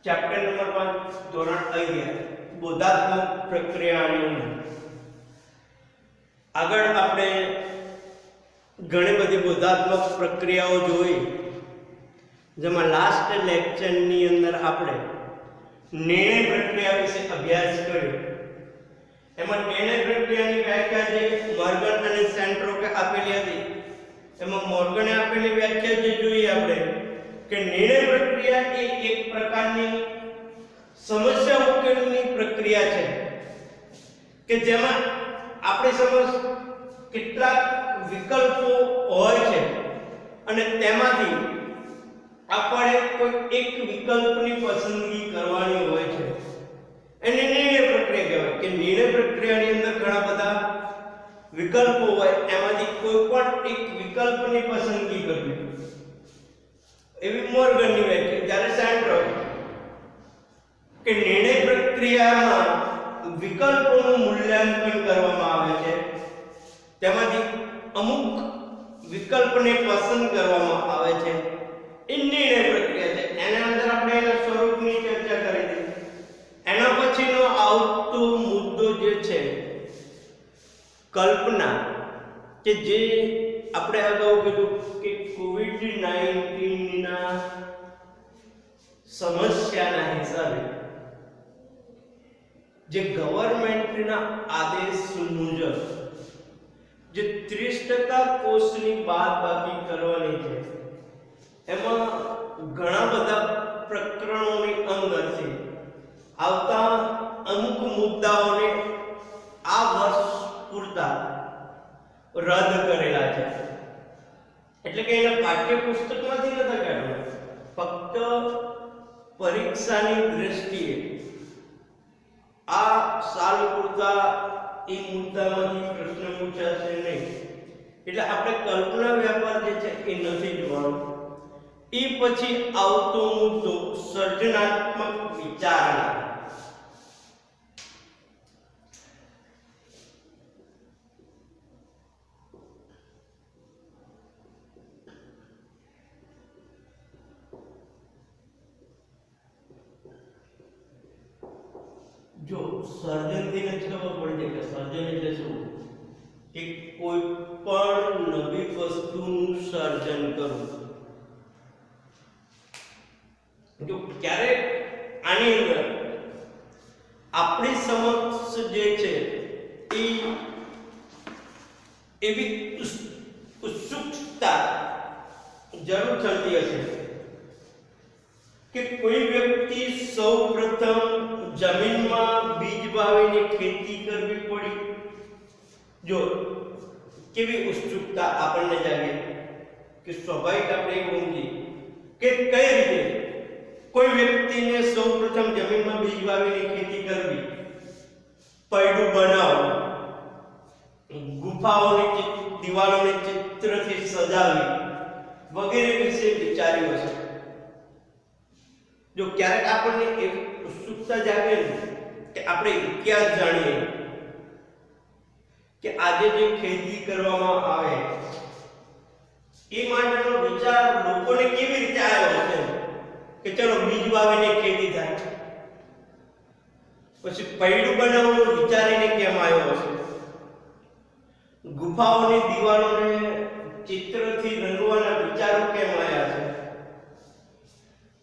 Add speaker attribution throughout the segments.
Speaker 1: Chapter number 5 ધોરણ 11 બોધાત્મક પ્રક્રિયાનું આગળ આપણે ઘણી બધી બોધાત્મક પ્રક્રિયાઓ જોઈ, જેમાં લાસ્ટ લેક્ચરની અંદર આપણે નિર્ણય પ્રક્રિયા વિશે અભ્યાસ કર્યો. એમાં નિર્ણય પ્રક્રિયાની વ્યાખ્યા જે મોર્ગન અને સેન્ટ્રોકે આપેલી હતી, એમાં મોર્ગને આપેલી વ્યાખ્યા જે જોઈએ આપણે કે નિર્ણય પ્રક્રિયા એ એક પ્રકારની સમસ્યા ઉકેલની પ્રક્રિયા છે કે જેમાં આપણે સમજ કેટલાક વિકલ્પો હોય છે અને તેમાંથી આપણે કોઈ એક વિકલ્પની પસંદગી કરવાની હોય છે. એને નિર્ણય પ્રક્રિયા કહેવાય કે નિર્ણય પ્રક્રિયાની અંદર ઘણા બધા વિકલ્પો હોય, એમાંથી કોઈ પણ એક વિકલ્પની પસંદગી કરવી, એવી મોર્ગનની વ્યાખ્યા. જ્યારે સેન્ટ્રો કે નિર્ણય પ્રક્રિયામાં વિકલ્પોનું મૂલ્યાંકન કરવામાં આવે છે, તેમાંથી અમુક વિકલ્પને પસંદ કરવામાં આવે છે, એ નિર્ણય પ્રક્રિયા છે. એના અંદર આપણે એના સ્વરૂપની ચર્ચા કરી હતી. એના પછીનો આવતો મુદ્દો જે છે કલ્પના, કે જે આપણે અગાઉ કીધું કે કોવિડ-19 ના સમસ્યાના હિસાબે જે ગવર્નમેન્ટના આદેશ મુજબ જે 30% કોષની બાદબાકી કરવાની છે, એમાં ઘણા બધા પ્રકરણોની અંદરથી આવતા અમુક મુદ્દાઓને આ વર્ષ પૂરતા રદ કરેલા છે. એટલે કે એના પાઠ્યપુસ્તકમાંથી નથી કાઢ્યું, ફક્ત પરીક્ષાની દ્રષ્ટિએ આ સાલ પૂરતા એ મુદ્દામાંથી પ્રશ્ન પૂછાશે નહીં. એટલે આપણે કલ્પના વ્યાપાર જે છે એ નથી જોવાનો. એ પછી આવતો મુદ્દો સર્જનાત્મક વિચારણા. જો સર્જનથી જ ખબર પડી જાય કે સર્જન એટલે શું, કે કોઈ પણ નવી વસ્તુનું સર્જન કરવું. જો ક્યારે આની અંદર આપણી સમક્ષ જે છે એ એવી ઉત્સુકતા જરૂર થતી હશે કે કોઈ વ્યક્તિ સૌ પ્રથમ જમીનમાં બીજ વાવીને ખેતી કરવી પડી. જો કેવી ઉત્સુકતા આપણને જાગે કે સ્વાભાવિક આપણે એવું સમજીએ કે કઈ રીતે કોઈ વ્યક્તિને સૌ પ્રથમ જમીનમાં બીજ વાવીને ખેતી કરવી, પૈડું બનાવવું, ગુફાઓની દિવાલોને ચિત્રથી સજાવવી વગેરે વિશે વિચાર્યું હશે. જો ક્યારેક આપણને એવી ઉત્સુકતા જાગે કે આપણે ઇતિહાસ જાણીએ કે આજે જે ખેતી કરવામાં આવે એ માટેનો વિચાર લોકોને કેવી રીતે આવ્યો હશે કે ચલો બીજ વાવીને ખેતી થાય, પછી પૈડું બનાવવાનું વિચારીને કેમ આવ્યો હશે, ગુફાઓની દિવાલોને ચિત્રથી રંગવાના વિચારો કેમ આવ્યા છે.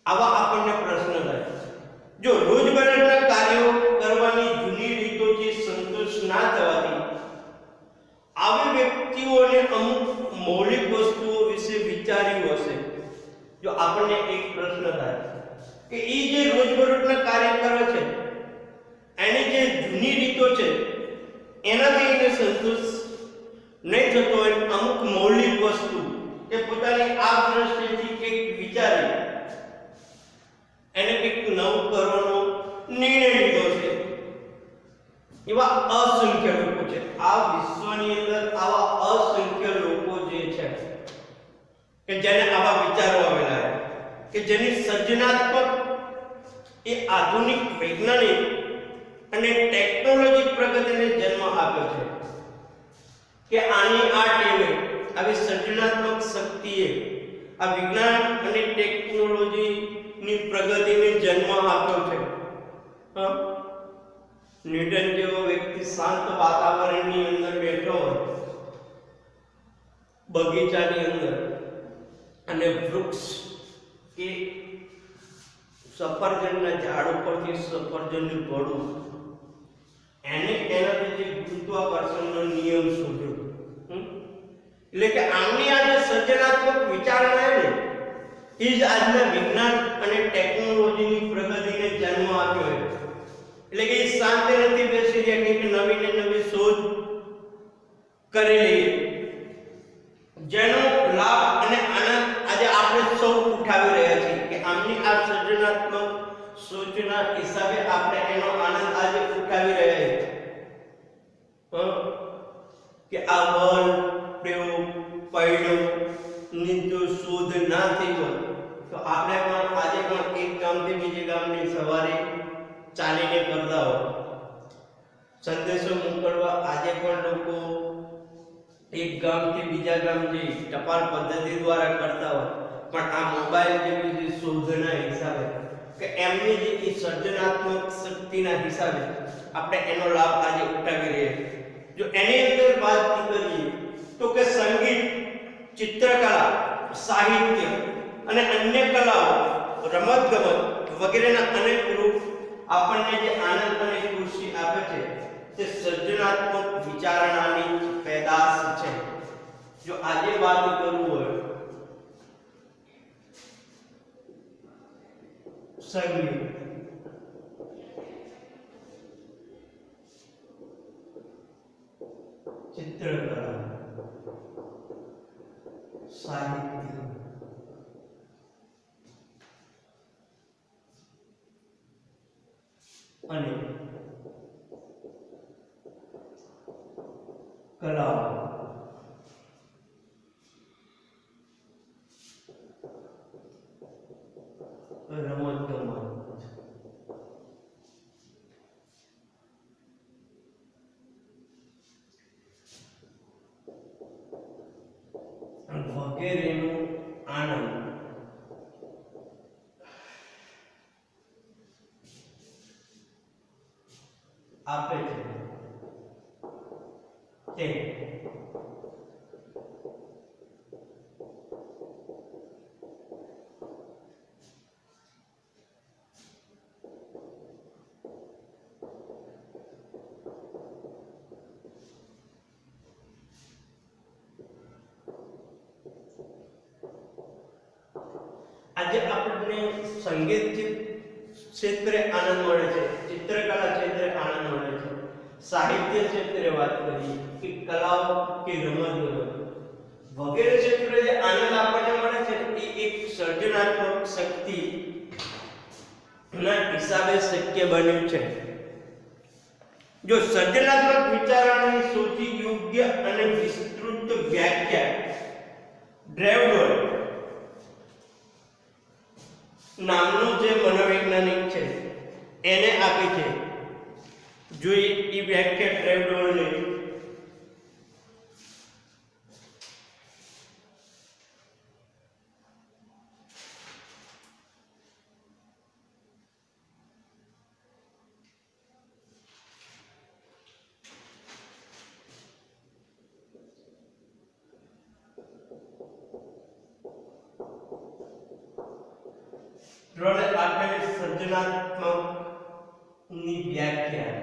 Speaker 1: આવા આપણને પ્રશ્ન થાય. જો રોજબરોજના કાર્યો કરવાની જૂની રીતોથી સંતોષ ના થવાથી આવી વ્યક્તિઓને અમુક મૌલિક વસ્તુઓ વિશે વિચાર્યું હશે. જો આપણને એક પ્રશ્ન થાય કે એ જે રોજબરોજના કાર્ય કરે છે, એની જે જૂની રીતો છે એનાથી એને સંતોષ નહીં થતો હોય, અમુક મૌલિક વસ્તુ કે પોતાની આ દ્રષ્ટિથી કંઈક વિચારી એને કંઈક નવું કરવાનો નિર્ણય લીધો છે. એવા અસંખ્ય લોકો છે આ વિશ્વની અંદર. આવા અસંખ્ય લોકો જે છે કે જેને આવા વિચારો આવેલા છે, કે જેની સર્જનાત્મક એ આધુનિક વૈજ્ઞાનિક અને ટેકનોલોજી પ્રગતિને જન્મ આપ્યો છે. કે આની આ ટેવે, આવી સર્જનાત્મક શક્તિએ આ વિજ્ઞાન અને ટેકનોલોજી ની પ્રગતિને જન્મ આપ્યો છે. હા, ન્યૂટન જેવો વ્યક્તિ શાંત વાતાવરણની અંદર બેઠો હોય, બગીચાની અંદર, અને વૃક્ષ કે સફરજનના ઝાડ ઉપરથી સફરજનનું પડવું, એનાથી જે ગુરુત્વાકર્ષણનો નિયમ શોધ્યો. એટલે કે આમની આ જે સર્જનાત્મક વિચારણા છે ને, એ જ આજના વિજ્ઞાન અને ટેકનોલોજીની પ્રગતિને જન્મ આપ્યો છે. એટલે કે એ શાંત નથી બેસી રહ્યા, કંઈક નવી ને નવી શોધ કરી લઈએ, જેનો લાભ અને આનંદ આજે આપણે સૌ ઉઠાવી રહ્યા છીએ. કે આમની આ સર્જનાત્મક સોચના હિસાબે આપણે એનો આનંદ આજે ઉઠાવી રહ્યા છીએ. કે આ બળ પ્રયોગ પૈડો ની જો શોધ ના થઈ હોય તો આપણે પણ આજે પણ એક ગામથી બીજે ગામની સવારે ચાલીને કરતા હોય. સંદેશો મોકલવા આજે પણ લોકો એક ગામથી બીજા ગામ જઈ ટપાલ પદ્ધતિ દ્વારા કરતા હોય. પણ આ મોબાઈલ જેવી જે શોધના હિસાબે કે એમની જે સર્જનાત્મક શક્તિના હિસાબે આપણે એનો લાભ આજે ઉઠાવી રહ્યા છીએ. જો એની અંદર વાત કરીએ તો કે સંગીત, ચિત્રકલા, સાહિત્ય અને અન્ય કલાઓ, રમતગમત વગેરેના અનેક રૂપ આપણને જે આનંદ અને ખુશી આપે છે તે સર્જનાત્મક વિચારણાની પેદાશ છે. જો આજે વાત કરવું હોય સંગીત, ચિત્રકલા, સાહિત્ય અને કલા, રમતગમત વગેરેનો આનંદ આપે છે. તે આજે આપણને સંગીત ક્ષેત્રે આનંદ મળે છે, ચિત્રકલા ક્ષેત્રે આનંદ મળે છે, સાહિત્ય ક્ષેત્રે વાત કરીએ કે કલાઓ કે રમતગમત વગેરે ક્ષેત્રે જે આનંદ આપણને મળે છે એ એક સર્જનાત્મક શક્તિ ના હિસાબે શક્ય બન્યું છે. જો સર્જનાત્મક વિચારણાની સૌથી યોગ્ય અને વિસ્તૃત વ્યાખ્યા ડ્રેવડોલ નામનો જે મનોવૈજ્ઞાનિક છે એને આપી છે. જો એ વ્યાખ્યા ડ્રેવડોલને ડ્રેવડોલે આપેલી સર્જનાત્મક ની વ્યાખ્યા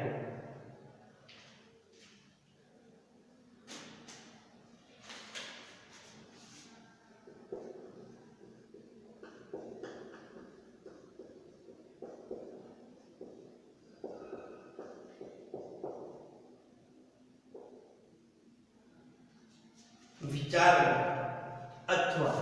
Speaker 1: વિચાર અથવા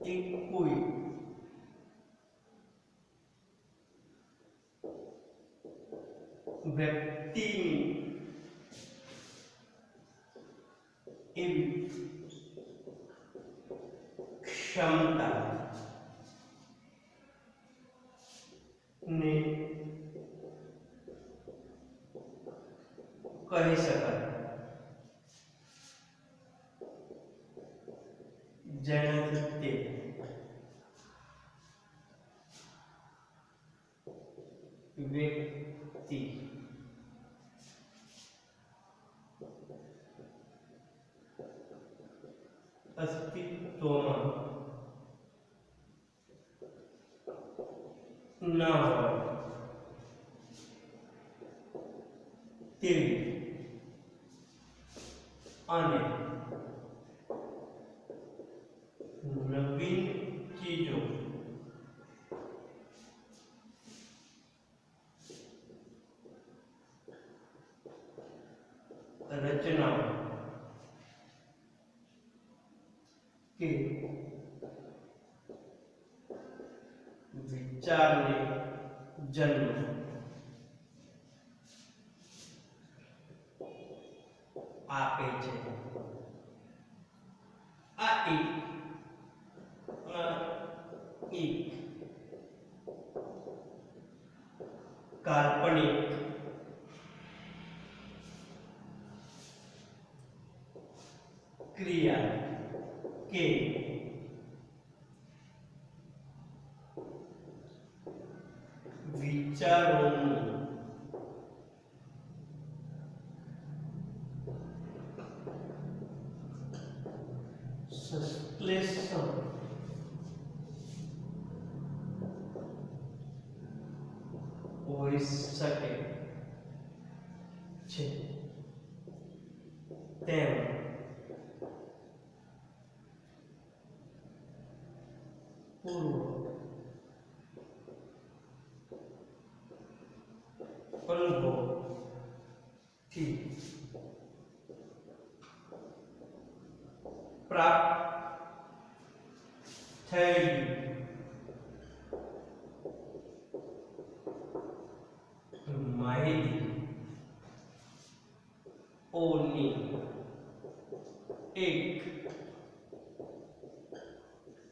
Speaker 1: એક કોઈ વ્યક્તિની એવી ક્ષમતા કહી શકાય, જેનાથી તે વ્યક્તિ અસ્તિત્વમાં ન હોય તેવી અને નવીન ચીજો રચનાઓ કે વિચારને જન્મ આપે છે। આ એક કાલ્પનિક ક્રિયા કે વિચારોનું સંશ્લેષણ હોઈ શકે છે, તેમ અનુભવથી પ્રાપ્ત થયેલી માહિતીઓની એક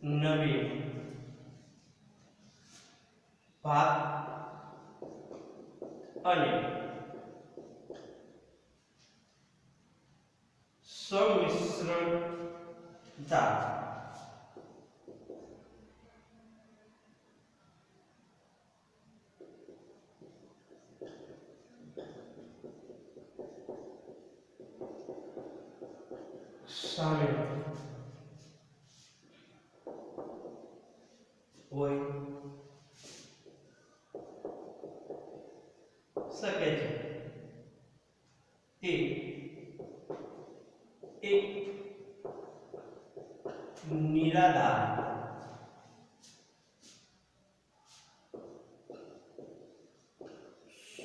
Speaker 1: નવી ભાત અને સંમિશ્રણતા શામેલ હોય શકે છે। તે એક નિરાધાર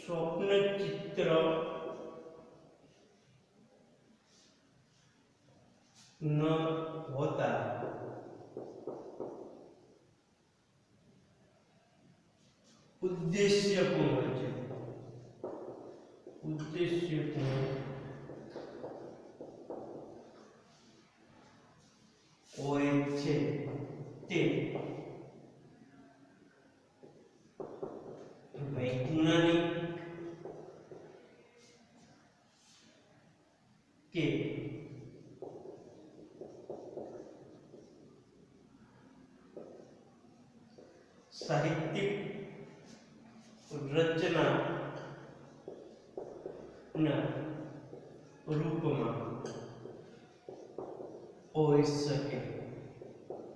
Speaker 1: સ્વપ્ન ચિત્ર ન હોતા ઉદ્દેશ્યપૂર્ણ છે। ઉદ્દેશ્યપૂર્ણ હોય છે। તે વૈજ્ઞાનિક કે સાહિત્યિક રચના ના રૂપમાં હોઈ શકે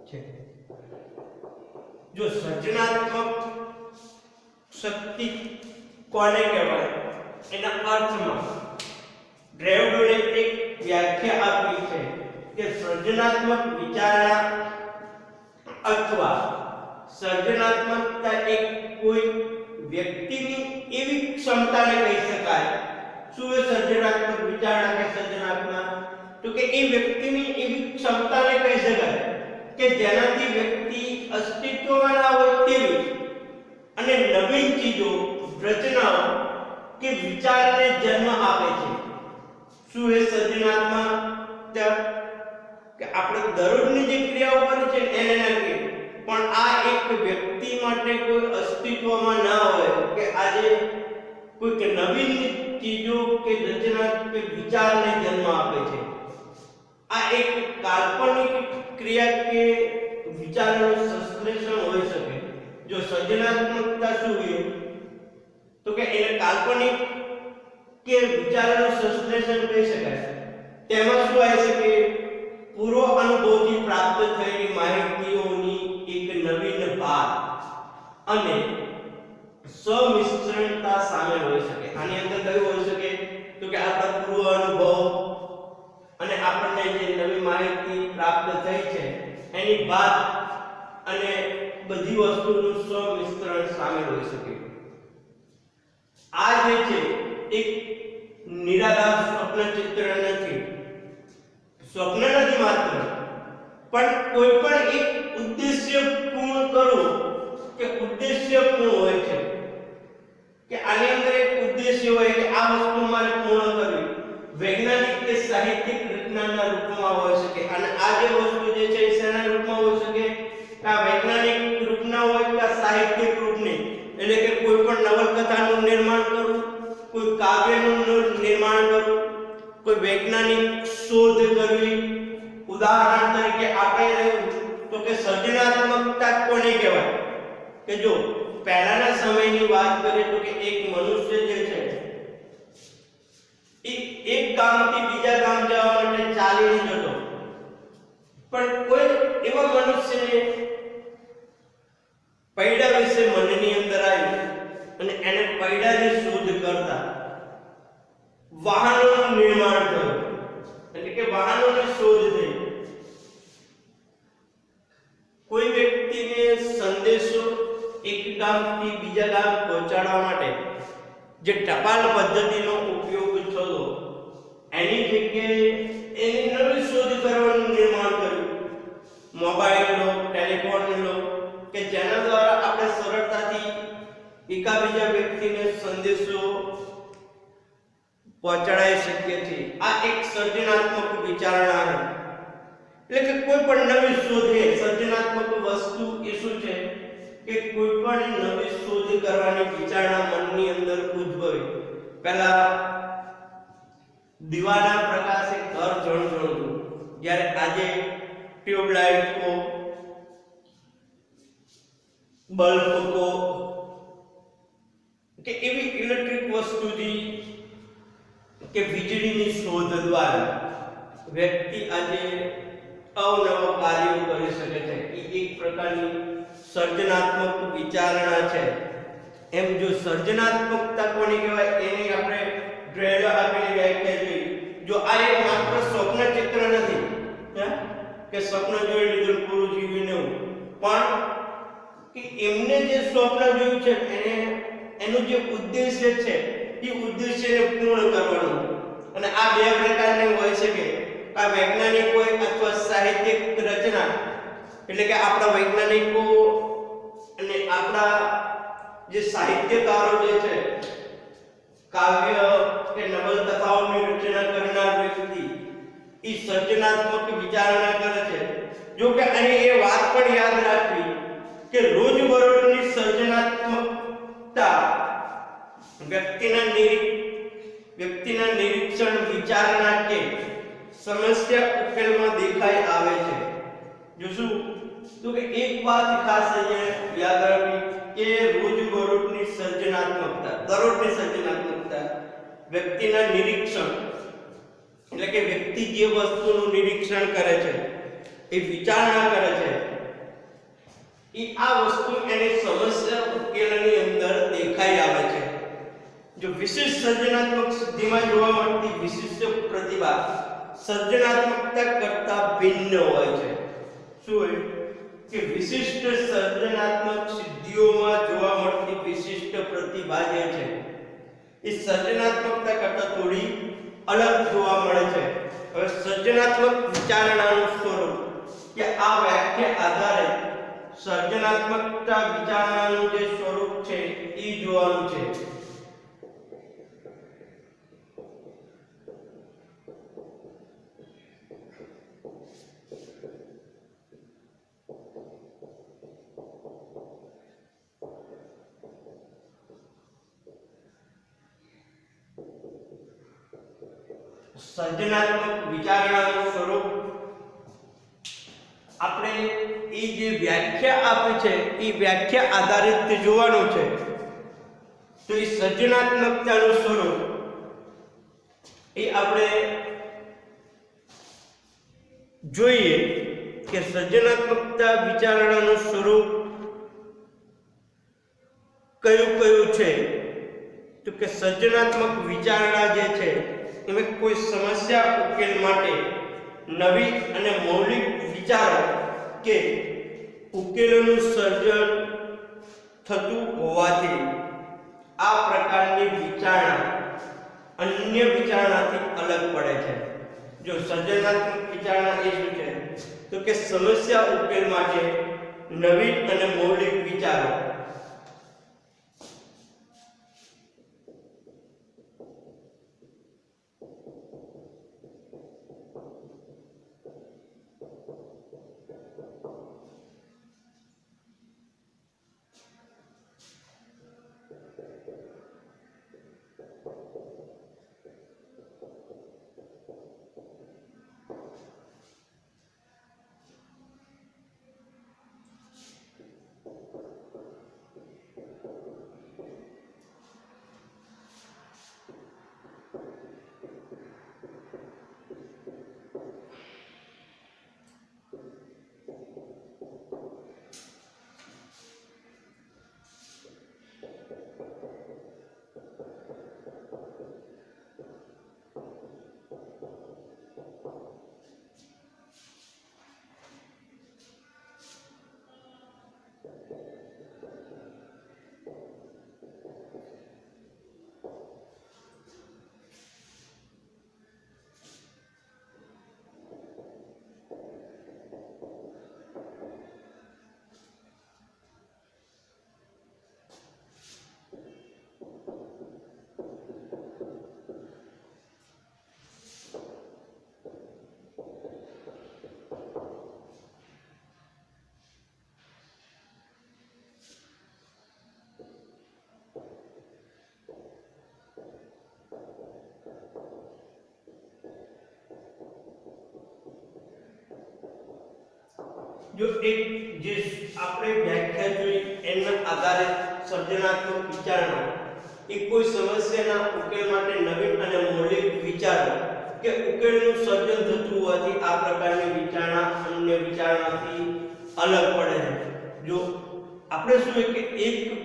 Speaker 1: છે। જો સર્જનાત્મક શક્તિ કોને કહેવાય એના અર્થમાં ડ્રેવડોએ એક વ્યાખ્યા આપી છે કે સર્જનાત્મક વિચારણા અથવા સર્જનાત્મકતા એક કોઈ વ્યક્તિની એવી ક્ષમતાને કહી શકાય। શું એ સર્જનાત્મક વિચારણા કે સર્જનાત્મક તો કે એ વ્યક્તિની એવી ક્ષમતાને કહી શકાય કે જેનાથી વ્યક્તિ અસ્તિત્વમાં ના હોય તેવી અને નવીન ચીજો રચનાઓ કે વિચારને જન્મ આપે છે। શું એ સર્જનાત્મકતા કે આપણે દરરોજની જે ક્રિયાઓ કરીએ છીએ એને ના કહીએ, પણ આ એક વ્યક્તિ માટે કોઈ અસ્તિત્વમાં ના હોય કે આજે કોઈક નવીન ચીજો કે રચના કે વિચારને જન્મ આપે છે. આ એક કાલ્પનિક ક્રિયા કે વિચારનું સંશ્લેષણ હોઈ શકે. જો સર્જનાત્મકતા શું હોય તો કે એને કાલ્પનિક કે વિચારનું સંશ્લેષણ કહી શકાય. તેમાં શું આવી શકે? પૂર્વ અનુભવથી પ્રાપ્ત થયેલી માહિતીઓની એક નવીન ભાત અને સમિશ્રણતા સામેલ હોઈ શકે. આની અંદર કયું હોઈ શકે તો કે આપણા પૂર્વ અનુભવ અને આપણને જે નવી માહિતી પ્રાપ્ત થઈ છે એની ભાત અને બધી વસ્તુનું સમિશ્રણ સામેલ હોઈ શકે. આ જે છે એક નિરાધાર સ્વપ્ન ચિત્ર નથી. સ્વપ્ન નથી માત્ર, પણ કોઈ પણ એક ઉદ્દેશ્ય પૂર્ણ કરવું કે ઉદ્દેશ્ય પૂર્ણ હોય છે કે આની અંદર એક ઉદ્દેશ્ય હોય કે આ વસ્તુ મારે પૂર્ણ કરવી. વૈજ્ઞાનિક કે સાહિત્યિક રચનાના રૂપમાં હોઈ શકે. અને આ જે વસ્તુ જે છે એ શેના રૂપમાં હોઈ શકે? આ વૈજ્ઞાનિક રૂપના હોય કે સાહિત્યિક રૂપની. એટલે કે કોઈ પણ નવલકથાનું નિર્માણ કરવું, કોઈ કાવ્યનું નિર્માણ કરવું, કોઈ વૈજ્ઞાનિક શોધ કરવી. ઉદાહરણ તરીકે આપણે રહ્યું તો કે સર્જનાત્મકતા કોને કહેવાય? કે જો પહેલાના સમયની વાત કરીએ તો કે એક મનુષ્ય જે છે એ એક ગામથી બીજા ગામ જવા માટે ચાલીને જતો. પણ કોઈ એવા મનુષ્યને પૈડા વિશે મનની અંદર આવ્યું અને એને પૈડાની શોધ કરતા વાહનોનું નિર્માણ થયું. એટલે કે વાહનોની શોધ થઈ. કોઈ વ્યક્તિને સંદેશો એક ગામથી બીજા ગામ પહોંચાડવા માટે જે ટપાલ પદ્ધતિનો ઉપયોગ થતો એની જગ્યાએ એની નવી શોધ કરવાનું નિર્માણ કર્યું. મોબાઈલ લો, ટેલિફોન લો કે જેના દ્વારા આપણે સરળતાથી એકાબીજા વ્યક્તિને સંદેશો પહોંચાડી શકીએ છીએ. આ એક સર્જનાત્મક વિચારણા છે. એટલે કે કોઈ પણ નવી શોધ એ સર્જનાત્મક વસ્તુ એ શું છે કે કોઈ પણ નવી શોધ કરવાની વિચારણા મનની અંદર ઉદ્ભવે. પહેલા દીવાના પ્રકાશે ઘર ઝળઝળતું, જ્યારે આજે ટ્યુબલાઇટ કો, બલ્બ કો કે એવી ઇલેક્ટ્રિક વસ્તુથી કે વીજળીની શોધ દ્વારા વ્યક્તિ આજે અવનવા કાર્યો કરી શકે છે. એ એક પ્રકારની સર્જનાત્મક વિચારણા છે. એમ જો સર્જનાત્મકતા કોને કહેવાય એની આપણે ડ્રેલ આપેલી વ્યાખ્યા જોઈ. જો આ એક માત્ર સ્વપ્ન ચિત્ર નથી કે સ્વપ્ન જોઈ લીધું પૂરું જીવી નવું, પણ કે એમને જે સ્વપ્ન જોયું છે એને એનું જે ઉદ્દેશ્ય છે એ ઉદ્દેશ્યને પૂર્ણ કરવાનું. અને આ બે પ્રકારની હોઈ શકે. આ વૈજ્ઞાનિક હોય અથવા સાહિત્યિક રચના. એટલે કે આપણા વૈજ્ઞાનિકો અને આપણા જે સાહિત્યકારો જે છે કાવ્ય કે નવલકથાઓની રચના કરનાર વ્યક્તિ એ સર્જનાત્મક વિચારણા કરે છે. જો કે અહીં એ વાત પણ યાદ રાખવી કે રોજબરોજની સર્જનાત્મકતા વ્યક્તિના નિરીક્ષણ, વિચારણા કે સમસ્યા ઉકેલમાં દેખાઈ આવે છે. જો શું તો કે એક વાત ખાસ અહીંયા યાદ રાખવી કે રોજબરોજની સર્જનાત્મકતા, દરરોજની સર્જનાત્મકતા વ્યક્તિના નિરીક્ષણ, એટલે કે વ્યક્તિ જે વસ્તુનું નિરીક્ષણ કરે છે, એ વિચારણા કરે છે, એ આ વસ્તુ એની સમસ્યા ઉકેલની અંદર દેખાઈ આવે છે. જો વિશિષ્ટ સર્જનાત્મક સિદ્ધિમાં જોવા મળતી વિશિષ્ટ પ્રતિભા સર્જનાત્મકતા કરતા ભિન્ન હોય છે. શું હોય કે વિશિષ્ટ સર્જનાત્મક સિદ્ધિઓમાં જોવા મળતી વિશિષ્ટ પ્રતિભા જે છે એ સર્જનાત્મકતા કરતા થોડી અલગ જોવા મળે છે. હવે સર્જનાત્મક વિચારણાનું સ્વરૂપ કે આ વ્યાખ્યા આધારે સર્જનાત્મકતા વિચારણાનું જે સ્વરૂપ છે એ જોવાનું છે. સર્જનાત્મક વિચારણાનું સ્વરૂપ આપણે એ જે વ્યાખ્યા આપી છે એ વ્યાખ્યા આધારિત જોવાનું છે. તો એ સર્જનાત્મકતાનું સ્વરૂપ એ આપણે જોઈએ કે સર્જનાત્મકતા વિચારણાનું સ્વરૂપ કયું કયું છે. તો કે સર્જનાત્મક વિચારણા જે છે એમાં કોઈ સમસ્યા ઉકેલ માટે નવી અને મૌલિક વિચારો કે ઉકેલોનું સર્જન થતું હોવાથી આ પ્રકારની વિચારણા અન્ય વિચારણાથી અલગ પડે છે. જો સર્જનાત્મક વિચારણા એ શું છે તો કે સમસ્યા ઉકેલ માટે નવીન અને મૌલિક વિચારો. જો એક જે આપણે વ્યાખ્યા જોઈ એના આધારે સર્જનાત્મક વિચારણા એ કોઈ સમસ્યાના ઉકેલ માટે નવીન અને મૌલિક વિચારો કે ઉકેલનું સર્જન થતું હોવાથી આ પ્રકારની વિચારણા અન્ય વિચારણાથી અલગ પડે છે. જો આપણે શું કે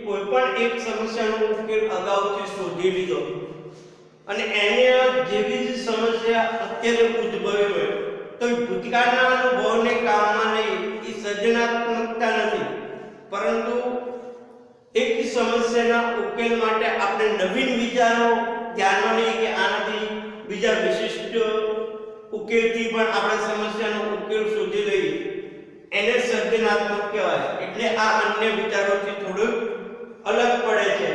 Speaker 1: કોઈ પણ એક સમસ્યાનો ઉકેલ અગાઉથી શોધી લીધો અને એને જેવી જ સમસ્યા અત્યારે ઉદ્ભવી હોય તો ભૂતકાળના અનુભવને કામમાં લઈ એ સર્જનાત્મકતા નથી, પરંતુ એક સમસ્યાના ઉકેલ માટે આપણે નવીન વિચારો ધ્યાનમાં લઈએ કે આનાથી બીજા વિશિષ્ટ ઉકેલથી પણ આપણે સમસ્યાનો ઉકેલ શોધી લઈએ એને સર્જનાત્મક કહેવાય. એટલે આ અન્ય વિચારોથી થોડું અલગ પડે છે.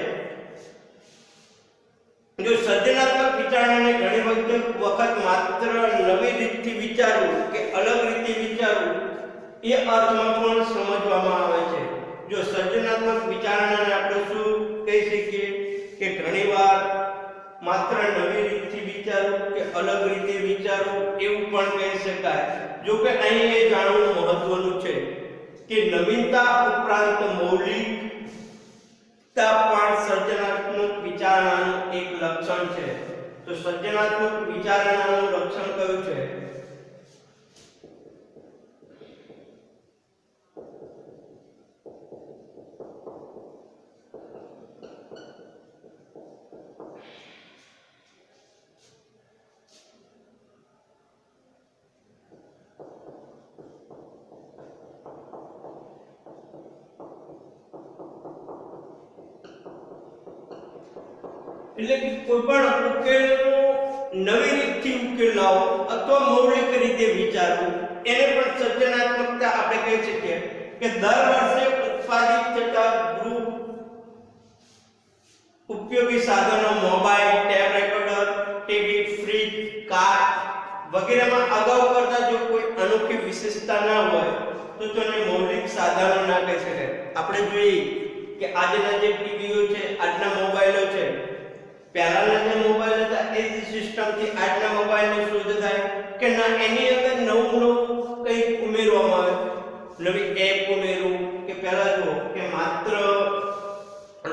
Speaker 1: જો સર્જનાત્મક વિચારણાને ઘણી વખત માત્ર નવી રીતથી વિચારવું કે અલગ રીતે વિચારવું એ અર્થમાં પણ સમજવામાં આવે છે. જો સર્જનાત્મક વિચારણાને આપણે શું કહી શકીએ કે ઘણીવાર માત્ર નવી રીતથી વિચારવું કે અલગ રીતે વિચારવું એવું પણ કહી શકાય. જો કે અહીં એ જાણવું મહત્વનું છે કે નવીનતા ઉપરાંત મૌલિકતા પણ સર્જનાત્મક વિચારણાનું એક લક્ષણ છે. તો સર્જનાત્મક વિચારણાનું લક્ષણ કયું છે? એટલે કે કોઈ પણ ઉકેલનો નવી રીતથી ઉકેલ લાવો અથવા મૌલિક રીતે વિચારવું એને પણ સર્જનાત્મકતા આપણે કહી શકીએ. કે દર વર્ષે ઉત્પાદિત થતા ગૃહ ઉપયોગી સાધનો mobile, tape recorder, TV, fridge, car વગેરેમાં અગાઉ કરતા જો કોઈ અનોખી વિશેષતા ના હોય તો તેને મૌલિક સાધનો ના કહી શકાય. આપણે જોઈએ કે આજના જે ટીવીઓ છે, આજના મોબાઈલો છે પહેલાના જે મોબાઈલ હતા એ જ સિસ્ટમથી આજના મોબાઈલની શોધ થાય કે ના એની અંદર નવું કંઈક ઉમેરવામાં આવે, નવી એપ ઉમેરવું કે પહેલા જુઓ કે માત્ર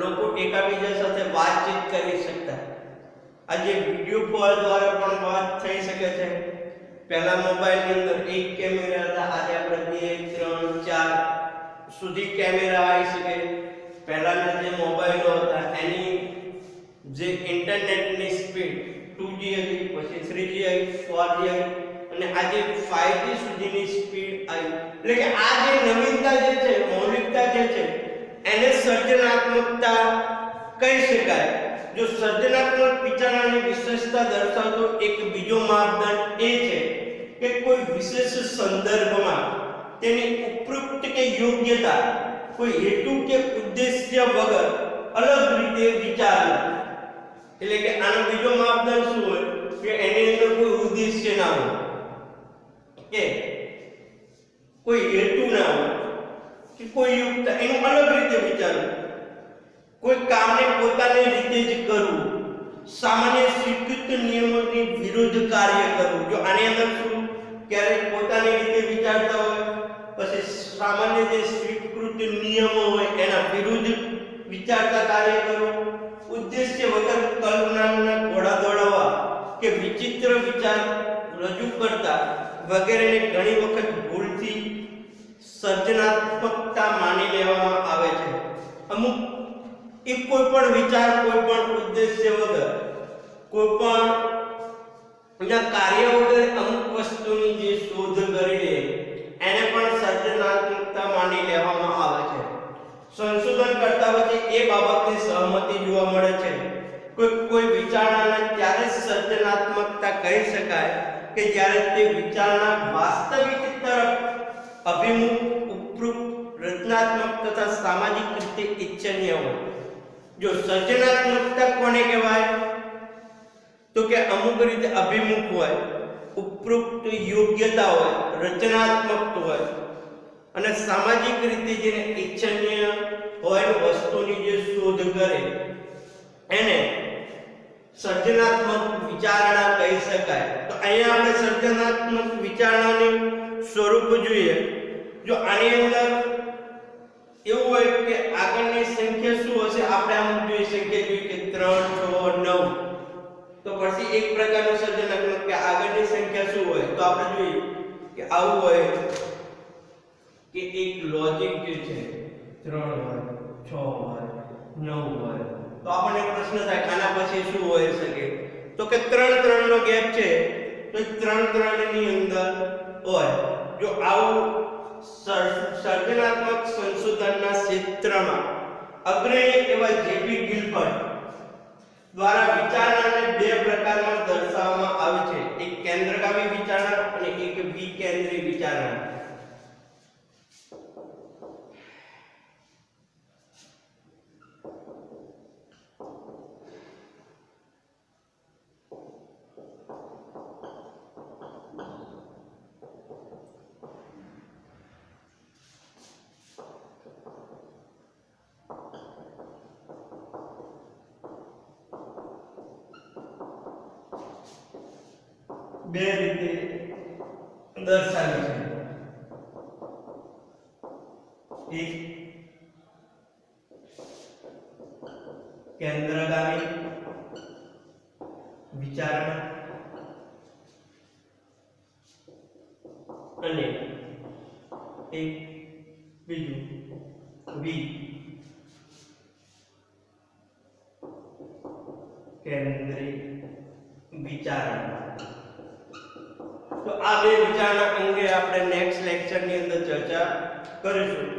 Speaker 1: લોકો એકાબીજા સાથે વાતચીત કરી શકતા, આજે વિડિયો કોલ દ્વારા પણ વાત થઈ શકે છે. પહેલા મોબાઈલની અંદર એક કેમેરા હતા, આજે આપણે 2 3 4 સુધી કેમેરા આવી શકે. પહેલાના જે મોબાઈલો હતા એની જે ઇન્ટરનેટની સ્પીડ 2G હતી, પછી 3G આવી, 4G આવી અને આજે 5G સુધીની સ્પીડ આવી. એટલે કે આ જે નવીનતા જે છે, મૌલિકતા જે છે એને સર્જનાત્મકતા કહી શકાય. જો સર્જનાત્મક વિચારણાની વિશેષતા દર્શાવતો એક બીજો માપદંડ એ છે કે કોઈ વિશેષ સંદર્ભમાં તેની ઉપયુક્ત કે યોગ્યતા કોઈ હેતુ કે ઉદ્દેશ્ય વગર અલગ રીતે વિચારવું. એટલે કે આનો બીજો માપદંડ શું હોય કે એની અંદર કોઈ ઉદ્દેશ્ય ના હોય કે કોઈ હેતુ ના હોય કે કોઈ યુક્ત, એનું અલગ રીતે વિચારવું. કોઈ કામને પોતાની રીતે જ કરવું, સામાન્ય સ્વીકૃત નિયમોની વિરુદ્ધ કાર્ય કરવું. જો આની અંદર શું ક્યારેક પોતાની રીતે વિચારતા હોય, પછી સામાન્ય જે સ્વીકૃત નિયમો હોય એના વિરુદ્ધ વિચારતા કાર્ય કરવું, ઉદ્દેશ્ય વગર કલ્પનાના ઘોડા દોડાવવા કે વિચિત્ર વિચાર રજૂ કરતા વગેરેને ઘણી વખત ભૂલથી સર્જનાત્મકતા માની લેવામાં આવે છે. અમુક કોઈ પણ વિચાર, કોઈ પણ ઉદ્દેશ્ય વગર, કોઈ પણ કાર્ય વગર અમુક વસ્તુની જે શોધ કરી લે એને પણ સર્જનાત્મકતા માની લેવામાં આવે છે. સંશોધન કરતા વચ્ચે એ બાબતની સહમતિ જોવા મળે છે. કોઈ વિચારણાને ત્યારે સર્જનાત્મકતા કહી શકાય કે જ્યારે તે વિચારના વાસ્તવિક તરફ અભિમુખ, ઉપયુક્ત, રચનાત્મક તથા સામાજિક રીતે ઇચ્છનીય હોય. જો સર્જનાત્મકતા કોને કહેવાય તો કે અમુક રીતે અભિમુખ હોય, ઉપયુક્ત યોગ્યતા હોય, રચનાત્મક હોય અને સામાજિક રીતે જેને ઇચ્છનીય હોય વસ્તુની જે શોધ કરે એને સર્જનાત્મક વિચારણા કહી શકાય. તો અહીંયા આપણે સર્જનાત્મક વિચારણાનું સ્વરૂપ જોઈએ. જો આની અંદર એવું હોય કે આગળની સંખ્યા શું હશે, આપણે આમ જોઈ શકીએ કે 3 6 9, તો પછી એક પ્રકારનું સર્જનાત્મક કે આગળની સંખ્યા શું હોય તો આપણે જોઈએ કે આવું હોય કે એક લોજિક જે છે 3 હોય, 6 હોય, 9 હોય, તો આપણને પ્રશ્ન થાય આના પછી શું હોઈ શકે તો કે 3 3 નો ગેપ છે તો 3 3 ની અંદર હોય. જો આવું સર્જનાત્મક સંશોધનના ક્ષેત્રમાં અગ્રણી એવા જેપી ગિલબર્ટ દ્વારા વિચારણાને 2 પ્રકારમાં દર્શાવવામાં આવે છે, એક કેન્દ્રગામી વિચારણા અને એક વિકેન્દ્રી વિચારણા. બે રીતે દર્શાવી છે. એક કેન્દ્રગામી વિચારણા અને એક બીજું વિકેન્દ્રી વિચારણા. તો આ બે વિચારણા અંગે આપણે નેક્સ્ટ લેક્ચરની અંદર ચર્ચા કરીશું.